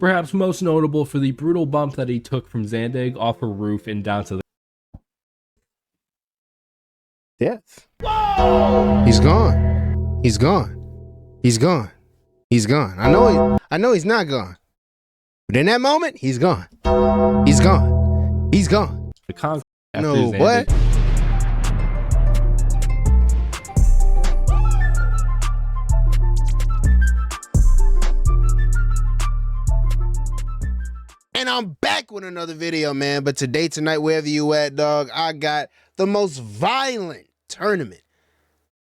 perhaps most notable for the brutal bump that he took from Zandig off a roof and down to the death. He's gone. He's gone. He's gone. He's gone. I know he's not gone. But in that moment, he's gone. He's gone. He's gone. the concrete. After No, Zandig. what? And I'm back with another video, man. But today, tonight, wherever you at, dog, I got the most violent tournament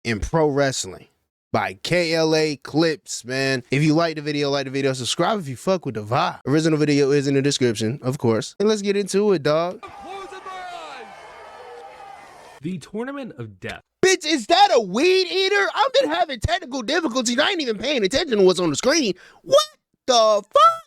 in pro wrestling by KLA Clips, man. If you like the video, subscribe if you fuck with the vibe. Original video is in the description, of course. And let's get into it, dog. The Tournament of Death. Bitch, is that a weed eater? I've been having technical difficulties. I ain't even paying attention to what's on the screen. What the fuck?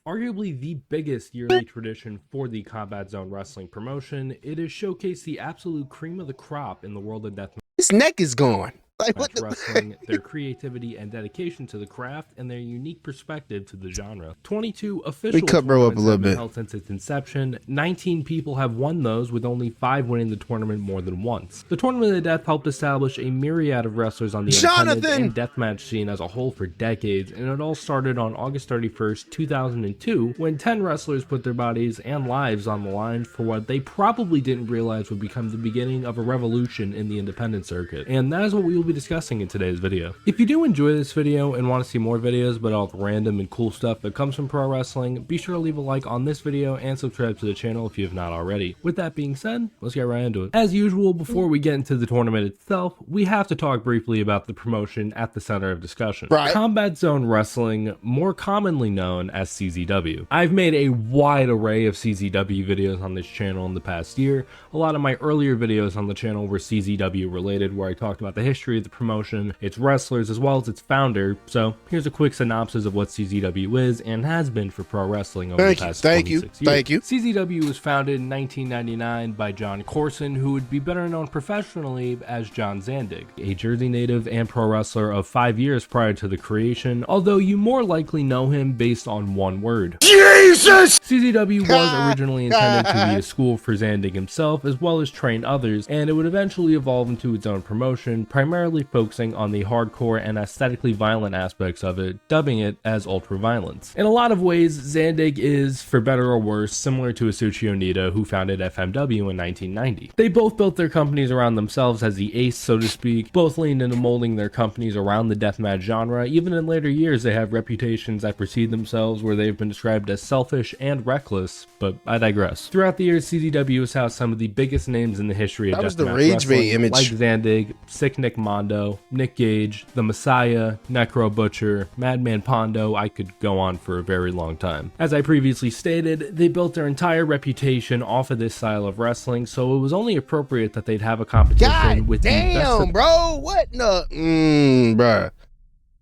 Arguably the biggest yearly tradition for the Combat Zone Wrestling promotion, it has showcased the absolute cream of the crop in the world of deathmatch His neck is gone. Like, what the wrestling, their creativity and dedication to the craft, and their unique perspective to the genre. 22 official cut bro up a tournaments little have been bit. held since its inception. 19 people have won those, with only 5 winning the tournament more than once. The Tournament of Death helped establish a myriad of wrestlers on the independent and deathmatch scene as a whole for decades, and it all started on August 31st, 2002, when 10 wrestlers put their bodies and lives on the line for what they probably didn't realize would become the beginning of a revolution in the independent circuit. And that is what we will be discussing in today's video. If you do enjoy this video and want to see more videos about all the random and cool stuff that comes from pro wrestling, be sure to leave a like on this video and subscribe to the channel if you have not already. With that being said, let's get right into it. As usual, before we get into the tournament itself, we have to talk briefly about the promotion at the center of discussion. Right. Combat Zone Wrestling, more commonly known as CZW. I've made a wide array of CZW videos on this channel in the past year. A lot of my earlier videos on the channel were CZW related, where I talked about the history of the promotion, its wrestlers, as well as its founder. So here's a quick synopsis of what CZW is and has been for pro wrestling over the past 26 years. Thank you. CZW was founded in 1999 by John Corson, who would be better known professionally as John Zandig, a Jersey native and pro wrestler of 5 years prior to the creation, although you more likely know him based on one word: Jesus! CZW was originally intended to be a school for Zandig himself, as well as train others, and it would eventually evolve into its own promotion, primarily focusing on the hardcore and aesthetically violent aspects of it, dubbing it as ultra violence. In a lot of ways, Zandig is, for better or worse, similar to Asuchi Onita, who founded FMW in 1990. They both built their companies around themselves as the ace, so to speak. Both leaned into molding their companies around the deathmatch genre. Even in later years, they have reputations that precede themselves, where they've been described as selfish and reckless, but I digress. Throughout the years, CZW has housed some of the biggest names in the history of That was the deathmatch Rage Bait wrestling, image. like Zandig, Sick Nick Mondo, Nick Gage, The Messiah, Necro Butcher, Madman Pondo. I could go on for a very long time. As I previously stated, they built their entire reputation off of this style of wrestling, so it was only appropriate that they'd have a competition God with the best damn, of bro. What in the bruh.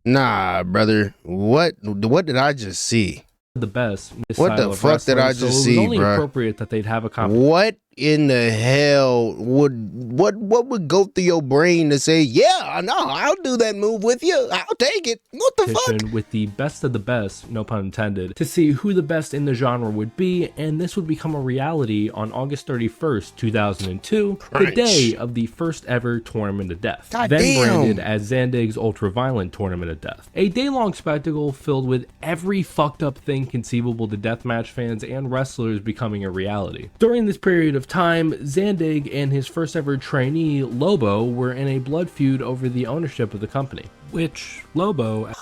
Nah, brother. What did I just see? the best. in this What style the of fuck did wrestling, I so just it see, was only bruh? appropriate that they'd have a competition. What in the hell what would go through your brain to say, yeah, no, I'll do that move with you. I'll take it. What the fuck? With the best of the best, no pun intended, to see who the best in the genre would be, and this would become a reality on August 31st, 2002, Crunch. the day of the first ever Tournament of Death, God then damn. branded as Zandig's ultra-violent Tournament of Death. A day-long spectacle filled with every fucked up thing conceivable to deathmatch fans and wrestlers becoming a reality. During this period of time, Zandig and his first ever trainee, Lobo, were in a blood feud over the ownership of the company, which Lobo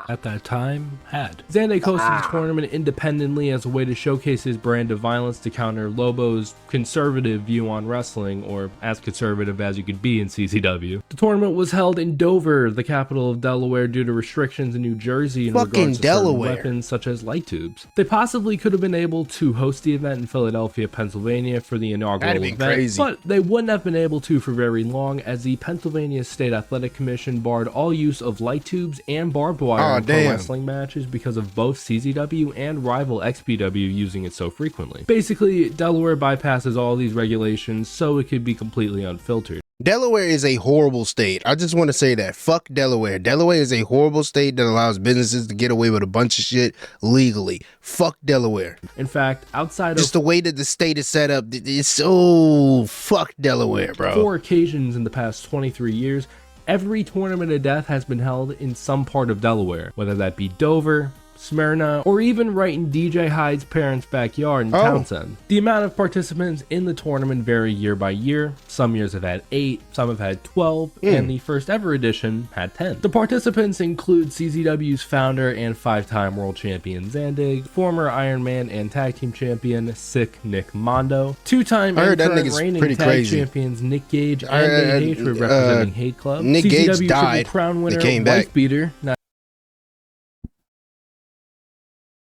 at that time had. Zandig hosted the tournament independently as a way to showcase his brand of violence to counter Lobo's conservative view on wrestling, or as conservative as you could be in CZW. The tournament was held in Dover, the capital of Delaware, due to restrictions in New Jersey in Fucking regards to certain Delaware. weapons such as light tubes. They possibly could have been able to host the event in Philadelphia, Pennsylvania for the inaugural That'd be event, crazy. but they wouldn't have been able to for very long, as the Pennsylvania State Athletic Commission barred all use of light tubes and barbed wire in pro damn. wrestling matches because of both CZW and rival XPW using it so frequently. Basically, Delaware bypasses all these regulations so it could be completely unfiltered. Delaware is a horrible state. I just want to say that. Fuck Delaware. Delaware is a horrible state that allows businesses to get away with a bunch of shit legally. Fuck Delaware. In fact, outside Just of the way that the state is set up, it's so fuck Delaware, bro. 4 occasions in the past 23 years, every tournament of death has been held in some part of Delaware, whether that be Dover, Smyrna, or even right in DJ Hyde's parents' backyard in Townsend. The amount of participants in the tournament vary year by year. Some years have had 8, some have had 12, and the first ever edition had 10. The participants include CZW's founder and 5-time world champion Zandig, former Iron Man and tag team champion Sick Nick Mondo, 2-time and current reigning tag champions Nick Gage and Nate Hatred representing Hate Club, Nick CZW Gage Triple died. Crown winner, Came back. Wife Beater.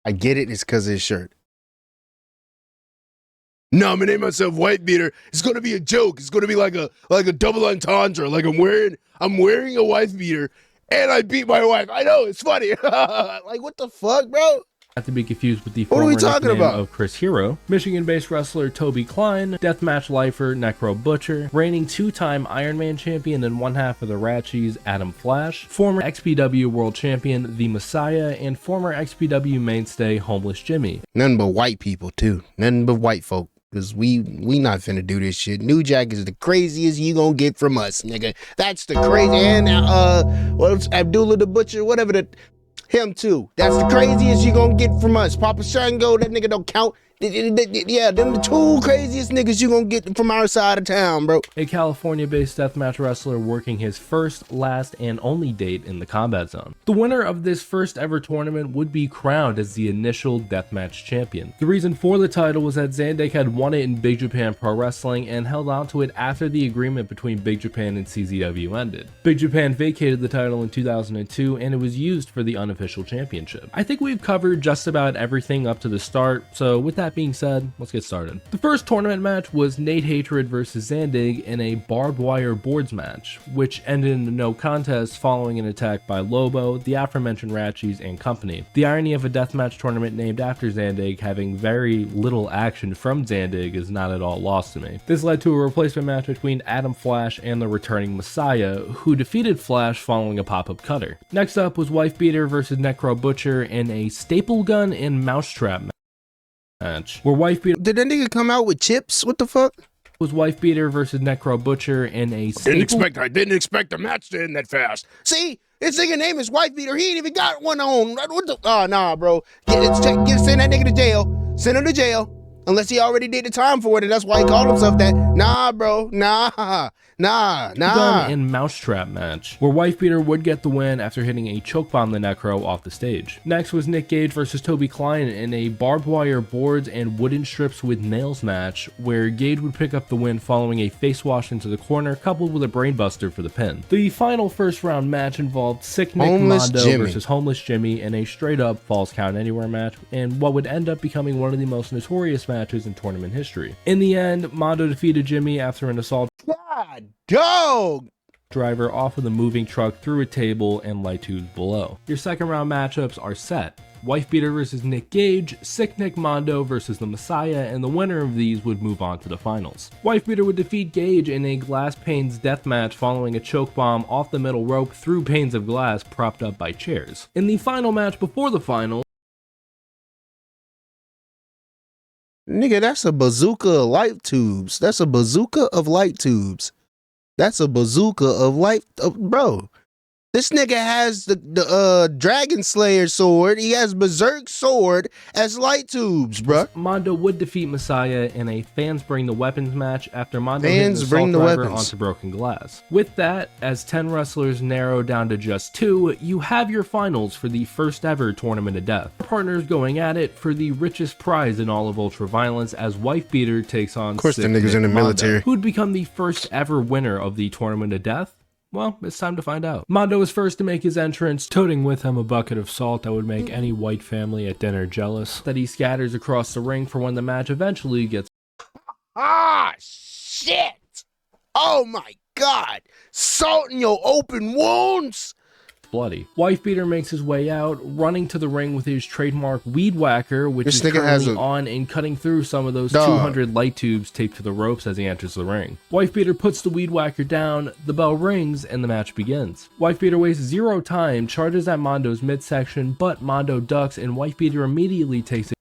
I get it. It's because of his shirt. No, I'm gonna name myself White Beater. It's gonna be a joke. It's gonna be like a double entendre. Like I'm wearing a wife beater, and I beat my wife. I know it's funny. Like what the fuck, bro? Not to be confused with the What are former we talking nickname about? of Chris Hero, Michigan-based wrestler Toby Klein, deathmatch lifer Necro Butcher, reigning 2-time Iron Man champion and one half of the Ratchies Adam Flash, former XPW world champion The Messiah, and former XPW mainstay Homeless Jimmy. Nothing but white people too. Nothing but white folk. Cause we not finna do this shit. New Jack is the craziest you gonna get from us, nigga. That's the crazy. And what's Abdullah the Butcher, whatever the. Him too. That's the craziest you gonna get from us. Papa Shango, that nigga don't count. Yeah, them the 2 craziest niggas you gonna get from our side of town, bro. A California-based deathmatch wrestler working his first, last, and only date in the combat zone. The winner of this first ever tournament would be crowned as the initial deathmatch champion. The reason for the title was that Zandig had won it in Big Japan Pro Wrestling and held onto it after the agreement between Big Japan and CZW ended. Big Japan vacated the title in 2002 and it was used for the unofficial championship. I think we've covered just about everything up to the start, so with that being said, let's get started. The first tournament match was Nate Hatred versus Zandig in a barbed wire boards match, which ended in a no contest following an attack by Lobo, the aforementioned Ratchies, and company. The irony of a deathmatch tournament named after Zandig having very little action from Zandig is not at all lost to me. This led to a replacement match between Adam Flash and the returning Messiah, who defeated Flash following a pop-up cutter. Next up was Wife Beater versus Necro Butcher in a staple gun and mousetrap match, where Wife Beater Did that nigga come out with chips? What the fuck? was Wife Beater versus Necro Butcher in a staple. I didn't expect the match to end that fast. See, this nigga name is Wife Beater. He ain't even got one on. What the? Oh nah, bro. Send that nigga to jail. Send him to jail. Unless he already did the time for it, and that's why he called himself that. Nah, bro. Nah. Gun and mousetrap match, where Wife Beater would get the win after hitting a chokebomb the Necro off the stage. Next was Nick Gage versus Toby Klein in a barbed wire boards and wooden strips with nails match, where Gage would pick up the win following a face wash into the corner coupled with a brainbuster for the pin. The final first round match involved Sick Nick Mondo versus Homeless Jimmy in a straight up Falls Count Anywhere match, and what would end up becoming one of the most notorious matches in tournament history. In the end, Mondo defeated Jimmy after an assault God, dog. Driver off of the moving truck through a table and light tubes below. Your second round matchups are set. Wife Beater versus Nick Gage, Sick Nick Mondo versus the Messiah, and the winner of these would move on to the finals. Wife Beater would defeat Gage in a glass panes death match following a choke bomb off the middle rope through panes of glass propped up by chairs. In the final match before the finals, Nigga, that's a bazooka of light tubes. That's a bazooka of light tubes. That's a bazooka of light, bro. This nigga has the Dragon Slayer sword. He has Berserk sword as light tubes, bruh. Mondo would defeat Messiah in a fans bring the weapons match after Mondo hit the assault driver onto broken glass. With that, as 10 wrestlers narrow down to just 2, you have your finals for the first ever Tournament of Death. Partners going at it for the richest prize in all of Ultraviolence as Wife Beater takes on, of course, the niggas in the military, who would become the first ever winner of the Tournament of Death. Well, it's time to find out. Mondo was first to make his entrance, toting with him a bucket of salt that would make any white family at dinner jealous, that he scatters across the ring for when the match eventually gets... Ah, shit! Oh my God! Salt in your open wounds! bloody. Wife Beater makes his way out, running to the ring with his trademark Weed Whacker, which is currently on and cutting through some of those 200 light tubes taped to the ropes as he enters the ring. Wife Beater puts the Weed Whacker down, the bell rings, and the match begins. Wife Beater wastes zero time, charges at Mondo's midsection, but Mondo ducks, and Wife Beater immediately takes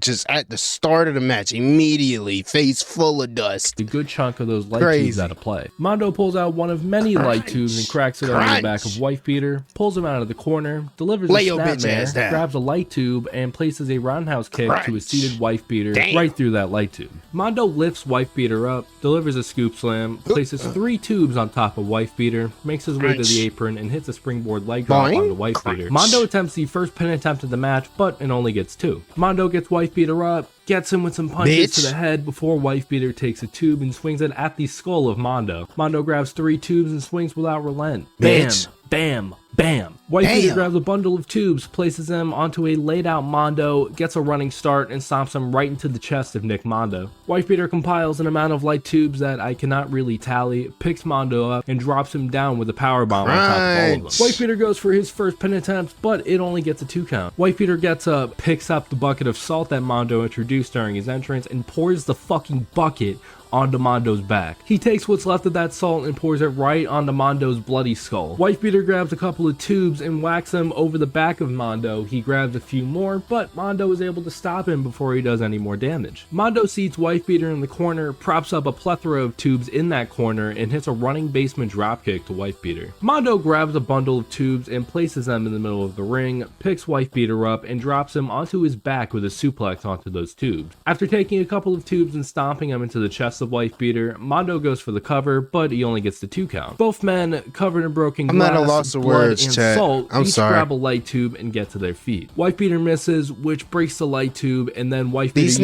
just at the start of the match, immediately, face full of dust. A good chunk of those light tubes out of play. Mondo pulls out one of many light tubes and cracks it on the back of Wife Beater, pulls him out of the corner, delivers a snapmare, grabs a light tube, and places a roundhouse kick to a seated Wife Beater right through that light tube. Mondo lifts Wife Beater up, delivers a scoop slam, places 3 tubes on top of Wife Beater, makes his way to the apron, and hits a springboard leg drop on the Wife Beater. Mondo attempts the first pin attempt of the match, but it only gets 2. Mondo gets Wife Beater up, gets him with some punches to the head before Wife Beater takes a tube and swings it at the skull of Mondo. Mondo grabs 3 tubes and swings without relent. Bam, bam, bam. Wife Beater grabs a bundle of tubes, places them onto a laid out Mondo, gets a running start, and stomps him right into the chest of Nick Mondo. Wife Beater compiles an amount of light tubes that I cannot really tally, picks Mondo up, and drops him down with a powerbomb on top of all of them. Wife Beater goes for his first pin attempt, but it only gets a 2 count. Wife Beater gets up, picks up the bucket of salt that Mondo introduced during his entrance, and pours the fucking bucket onto Mondo's back. He takes what's left of that salt and pours it right onto Mondo's bloody skull. Wife Beater grabs a couple of tubes and whacks them over the back of Mondo. He grabs a few more, but Mondo is able to stop him before he does any more damage. Mondo seats Wife Beater in the corner, props up a plethora of tubes in that corner, and hits a running basement dropkick to Wife Beater. Mondo grabs a bundle of tubes and places them in the middle of the ring, picks Wife Beater up, and drops him onto his back with a suplex onto those tubes. After taking a couple of tubes and stomping him into the chest of Wife Beater, Mondo goes for the cover, but he only gets the 2 count. Both men, covered in broken glass, I'm at a loss of blood, words, and chat. salt, I'm each sorry. grab a light tube and get to their feet. Wife Beater misses, which breaks the light tube, and then Wife Beater these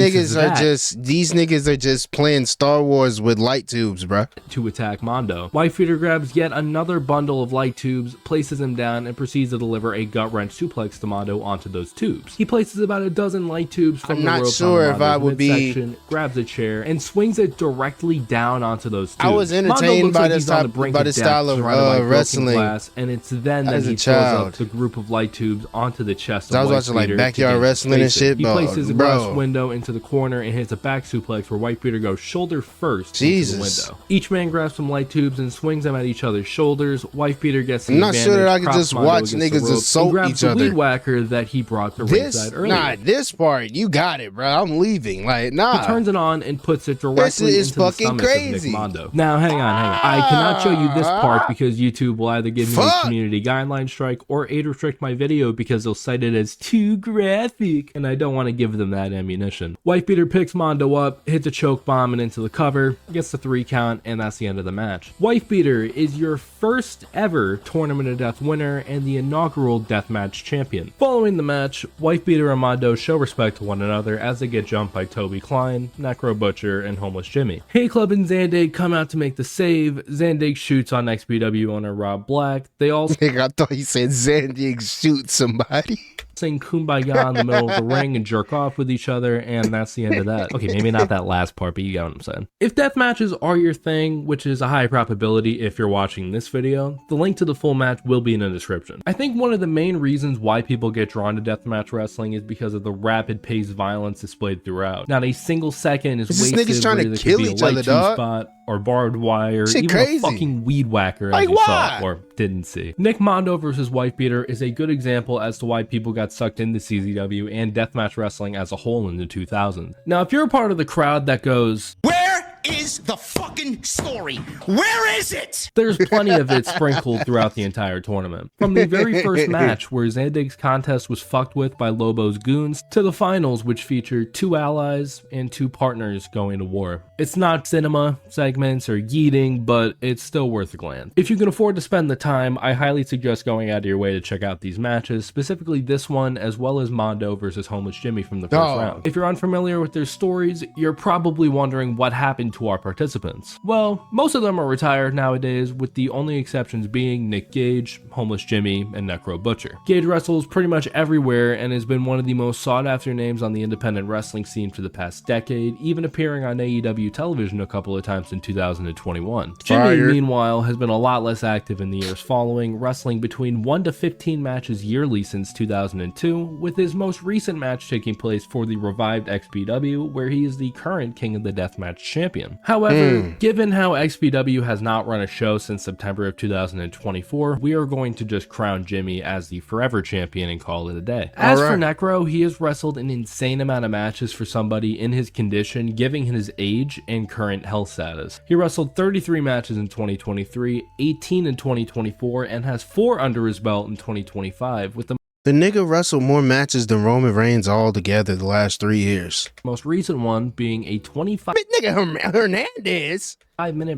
niggas are just playing Star Wars with light tubes, bruh. To attack Mondo. Wife Beater grabs yet another bundle of light tubes, places him down, and proceeds to deliver a gut wrench suplex to Mondo onto those tubes. He places about a dozen light tubes from the ropes on Mondo's midsection, grabs a chair, and swings it directly down onto those tubes. I was entertained by this style of wrestling. Glass, and it's then that he throws up the group of light tubes onto the chest of I was watching like backyard wrestling and shit. He places a glass window into the corner and hits a back suplex where Wife Beater goes shoulder first into the window. Each man grabs some light tubes and swings them at each other's shoulders. Wife Beater gets the advantage. I'm not sure that I could just watch niggas assault each other. The Weed Whacker that he brought to ringside earlier. Nah, this part, you got it, bro. I'm leaving. Like, nah. He turns it on and puts it directly into the stomach of Nick Mondo. Now, hang on. I cannot show you this part because YouTube will either give me a community guideline strike or age restrict my video because they'll cite it as too graphic, and I don't want to give them that ammunition. Wife Beater picks Mondo up, hits a choke bomb and into the cover, gets the 3 count, and that's the end of the match. Wife Beater is your first ever Tournament of Death winner and the inaugural Deathmatch champion. Following the match, Wife Beater and Mondo show respect to one another as they get jumped by Toby Klein, Necro Butcher, and Homeless Jimmy. Hey Club and Zandig come out to make the save. Zandig shoots on XPW owner Rob Black. They all I thought he said Zandig shoot somebody. Sing Kumbaya in the middle of the ring and jerk off with each other, and that's the end of that. Okay, maybe not that last part, but you get what I'm saying. If death matches are your thing, which is a high probability if you're watching this video, the link to the full match will be in the description. I think one of the main reasons why people get drawn to deathmatch wrestling is because of the rapid paced violence displayed throughout. Not a single second is wasted niggas trying to kill each other, dog. Spot or barbed wire, even crazy. A fucking weed whacker as you saw or didn't see. Nick Mondo versus Wife Beater is a good example as to why people got sucked into CZW and deathmatch wrestling as a whole in the 2000s. Now, if you're a part of the crowd that goes, "Where is the fucking story? Where is it?" There's plenty of it sprinkled throughout the entire tournament. From the very first match where Zandig's contest was fucked with by Lobo's goons to the finals which featured 2 allies and 2 partners going to war. It's not cinema segments or yeeting, but it's still worth a glance. If you can afford to spend the time, I highly suggest going out of your way to check out these matches, specifically this one as well as Mondo versus Homeless Jimmy from the first round. If you're unfamiliar with their stories, you're probably wondering what happened to our participants? Well, most of them are retired nowadays, with the only exceptions being Nick Gage, Homeless Jimmy, and Necro Butcher. Gage wrestles pretty much everywhere and has been one of the most sought after names on the independent wrestling scene for the past decade, even appearing on AEW television a couple of times in 2021. Jimmy, meanwhile, has been a lot less active in the years following, wrestling between 1 to 15 matches yearly since 2002, with his most recent match taking place for the revived XPW, where he is the current King of the Deathmatch champion. However, given how XPW has not run a show since September of 2024, we are going to just crown Jimmy as the forever champion and call it a day. As for Necro, he has wrestled an insane amount of matches for somebody in his condition, given his age and current health status. He wrestled 33 matches in 2023, 18 in 2024, and has 4 under his belt in 2025, with the nigga wrestled more matches than Roman Reigns all together the last 3 years. Most recent one being a 5-minute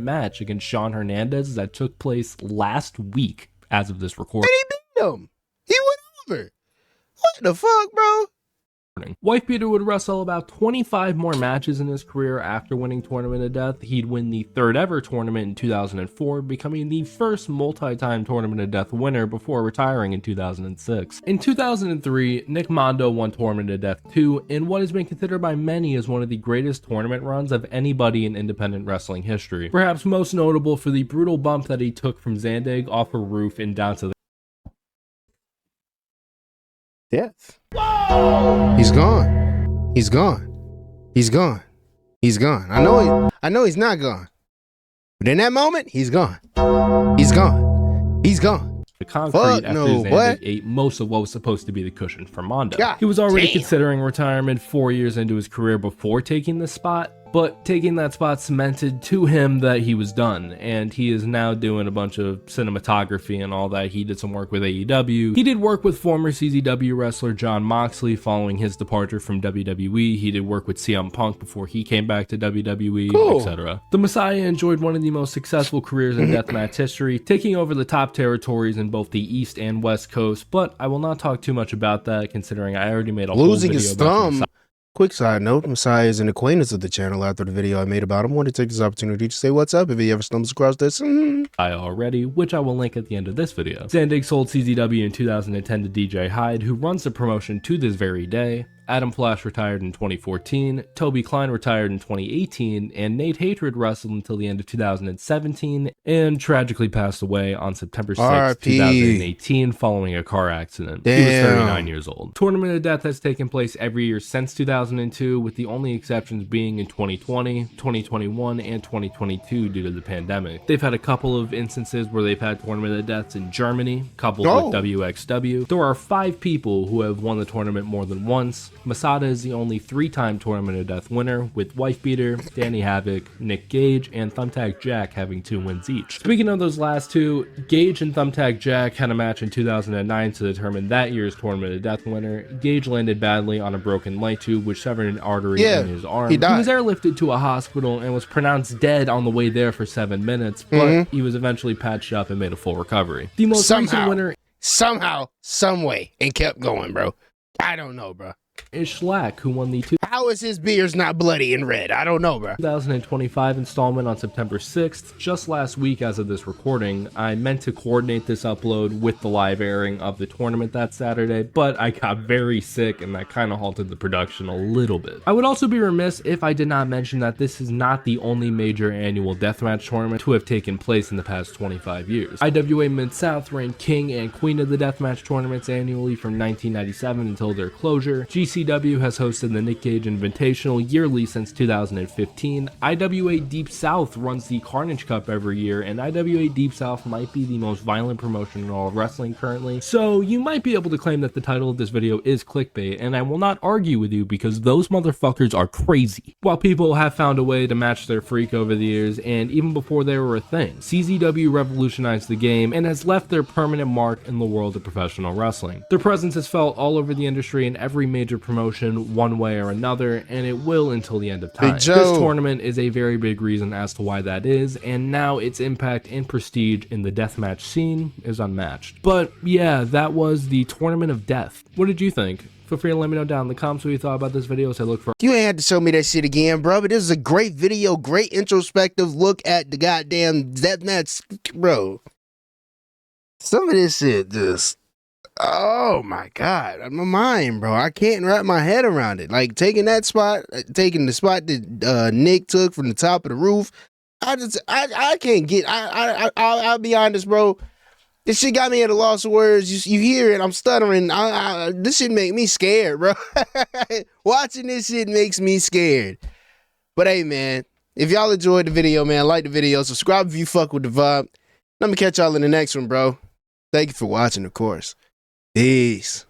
match against Sean Hernandez that took place last week as of this recording. And he beat him. He went over. What the fuck, bro? Wifebeater would wrestle about 25 more matches in his career after winning Tournament of Death. He'd win the 3rd ever tournament in 2004, becoming the first multi-time Tournament of Death winner before retiring in 2006. In 2003, Nick Mondo won Tournament of Death 2 in what has been considered by many as one of the greatest tournament runs of anybody in independent wrestling history. Perhaps most notable for the brutal bump that he took from Zandig off a roof and down to the death. He's gone. He's gone. He's gone. He's gone. I know he's not gone. But in that moment, he's gone. He's gone. He's gone. The concrete after Zandig ate most of what was supposed to be the cushion for Mondo. He was already considering retirement 4 years into his career before taking this spot, but taking that spot cemented to him that he was done, and he is now doing a bunch of cinematography and all that. He did some work with AEW. He did work with former CZW wrestler Jon Moxley following his departure from WWE. He did work with CM Punk before he came back to WWE, etc. The Messiah enjoyed one of the most successful careers in deathmatch history, taking over the top territories in both the East and West Coast, but I will not talk too much about that considering I already made a whole video his about thumb. Quick side note, Messiah is an acquaintance of the channel after the video I made about him. I wanted to take this opportunity to say what's up if he ever stumbles across this. Already, which I will link at the end of this video. Zandig sold CZW in 2010 to DJ Hyde, who runs the promotion to this very day. Adam Flash retired in 2014, Toby Klein retired in 2018, and Nate Hatred wrestled until the end of 2017, and tragically passed away on September 6, 2018, following a car accident. He was 39 years old. Tournament of Death has taken place every year since 2002, with the only exceptions being in 2020, 2021, and 2022 due to the pandemic. They've had a couple of instances where they've had Tournament of Deaths in Germany, coupled with WXW. There are 5 people who have won the tournament more than once. Masada is the only 3-time Tournament of Death winner, with Wifebeater, Danny Havoc, Nick Gage, and Thumbtack Jack having 2 wins each. Speaking of those last 2, Gage and Thumbtack Jack had a match in 2009 to determine that year's Tournament of Death winner. Gage landed badly on a broken light tube, which severed an artery in his arm. He was airlifted to a hospital and was pronounced dead on the way there for 7 minutes, but he was eventually patched up and made a full recovery. The most recent winner, some way, and kept going, bro. I don't know, bro. is Schlack, who won the How is his beers not bloody and red? I don't know, bro. 2025 installment on September 6th. Just last week as of this recording, I meant to coordinate this upload with the live airing of the tournament that Saturday, but I got very sick and that kind of halted the production a little bit. I would also be remiss if I did not mention that this is not the only major annual deathmatch tournament to have taken place in the past 25 years. IWA Mid-South ran king and queen of the deathmatch tournaments annually from 1997 until their closure. GCW has hosted the Nick Gage Invitational yearly since 2015. IWA Deep South runs the Carnage Cup every year, and IWA Deep South might be the most violent promotion in all of wrestling currently, so you might be able to claim that the title of this video is clickbait, and I will not argue with you because those motherfuckers are crazy. While people have found a way to match their freak over the years, and even before they were a thing, CZW revolutionized the game and has left their permanent mark in the world of professional wrestling. Their presence is felt all over the industry in every major promotion one way or another. another, and it will until the end of time. Joe. This tournament is a very big reason as to why that is, and now its impact and prestige in the deathmatch scene is unmatched. But yeah, that was the Tournament of Death. What did you think? Feel free to let me know down in the comments what you thought about this video as I look for. You ain't had to show me that shit again, bro, but this is a great video, great introspective look at the goddamn deathmatch, bro. Some of this shit just, oh my God, my mind, bro. I can't wrap my head around it. Like taking that spot, taking the spot that Nick took from the top of the roof. I can't get, I'll be honest, bro. This shit got me at a loss of words. You hear it, I'm stuttering. This shit make me scared, bro. Watching this shit makes me scared. But hey, man, if y'all enjoyed the video, man, like the video, subscribe if you fuck with the vibe. Let me catch y'all in the next one, bro. Thank you for watching, of course. Peace.